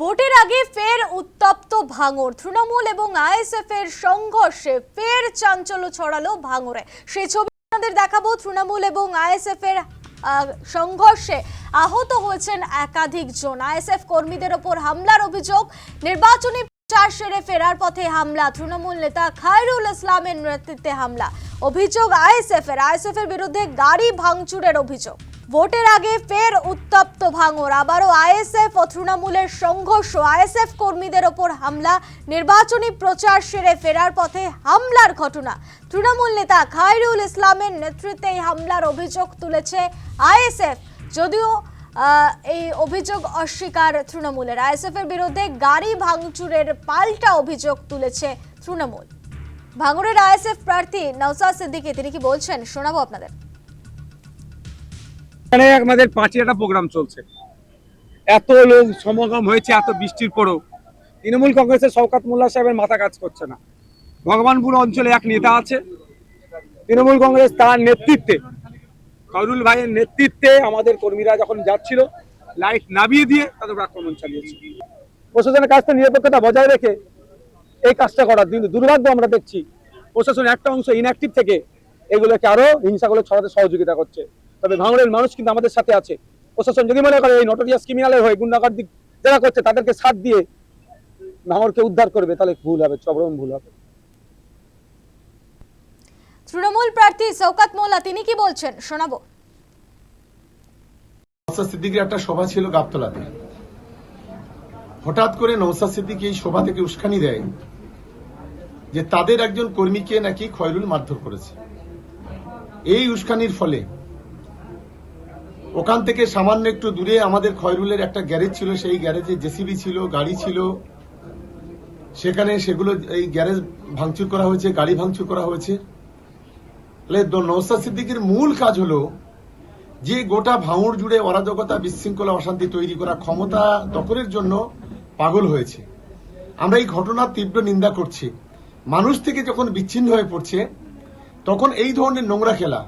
ভোটের আগে ফের উত্তপ্ত ভাঙড়। তৃণমূল এবং আইএসএফ এর সংঘর্ষে ফের চাঞ্চল্য ছড়ালো ভাঙড়ে। সেই ছবি আপনাদের দেখাবো। তৃণমূল এবং আইএসএফ এর সংঘর্ষে আহত হয়েছেন একাধিক জন। আইএসএফ কর্মীদের ওপর হামলার অভিযোগ। নির্বাচনী প্রচার সেরে ফেরার পথে হামলা। তৃণমূল নেতা খায়রুল ইসলামের নেতৃত্বে হামলা। অভিযোগ আইএসএফ এর বিরুদ্ধে গাড়ি ভাঙচুরের অভিযোগ। ভোটের আগে ফের উত্তপ্ত ভাঙড়। আবারও আইএসএফ ও তৃণমূলের সংঘর্ষ। আইএসএফ কর্মীদের ওপর হামলা। নির্বাচনী প্রচার সেরে ফেরার পথে হামলার ঘটনা। তৃণমূল নেতা খায়রুল ইসলামের নেতৃত্বে এই হামলার অভিযোগ তুলেছে আইএসএফ, যদিও এই অভিযোগ অস্বীকার তৃণমূলের। আইএসএফ এর বিরুদ্ধে গাড়ি ভাঙচুরের পাল্টা অভিযোগ তুলেছে তৃণমূল। ভাঙড়ের আইএসএফ প্রার্থী নওশাদ সিদ্দিকী তিনি কি বলছেন শোনাবো আপনাদের। এখানে আমাদের পার্টির একটা প্রোগ্রাম চলছে, এত লোক সমাগম হয়েছে এত বৃষ্টির পরেও তৃণমূল কংগ্রেসের শওকত মোল্লা সাহেবের মাথা কাজ করছে না। ভগবানপুর অঞ্চলে এক নেতা আছে তৃণমূল কংগ্রেস, তার নেতৃত্বে খায়রুল ভাইয়ের নেতৃত্বে আমাদের কর্মীরা যখন যাচ্ছিল লাইট নামিয়ে দিয়ে তাদের আক্রমণ চালিয়েছে। প্রশাসনের কাছ থেকে নিরপেক্ষতা বজায় রেখে এই কাজটা করার, কিন্তু দুর্ভাগ্য আমরা দেখছি প্রশাসনের একটা অংশ ইনঅ্যাক্টিভ থেকে এগুলোকে আরো হিংসাগুলো ছড়াতে সহযোগিতা করছে। তবে ভাঙড়ের মানুষ কিন্তু আমাদের সাথে আছে। প্রশাসন যদি মনে করে এই নটোরিয়াস ক্রিমিনালের হয়ে গুন্ডাগর্দি যারা করছে তাদেরকে সাথ দিয়ে ভাঙড়কে উদ্ধার করবে, তাহলে ভুল হবে, চরম ভুল হবে। তৃণমূল প্রার্থী শওকত মোল্লা তিনি কি বলছেন শোনাবো। নওশাদ সিদ্দিকীর একটা সভা ছিল গাবতলাতে। হঠাৎ করে নওশাদ সিদ্দিকী এই সভা থেকে উস্কানি দেয় যে তাদের একজন কর্মীকে নাকি খয়রুল মারধর করেছে। এই উস্কানির ফলে ওখান থেকে সামান্য একটু দূরে আমাদের খয়রুলের একটা গ্যারেজ ছিল, সেই গ্যারেজে জেসিবি ছিল, গাড়ি ছিল, সেখানে সেগুলো এই গ্যারেজ ভাঙচুর করা হয়েছে, গাড়ি ভাঙচুর করা হয়েছে। নওশাদ সিদ্দিকীর মূল কাজ হলো যে গোটা ভাঙড় জুড়ে অরাজকতা, বিশৃঙ্খলা, অশান্তি তৈরি করা, ক্ষমতা দখলের জন্য পাগল হয়েছে। আমরা এই ঘটনার তীব্র নিন্দা করছি। মানুষ থেকে যখন বিচ্ছিন্ন হয়ে পড়ছে তখন এই ধরনের নোংরা খেলা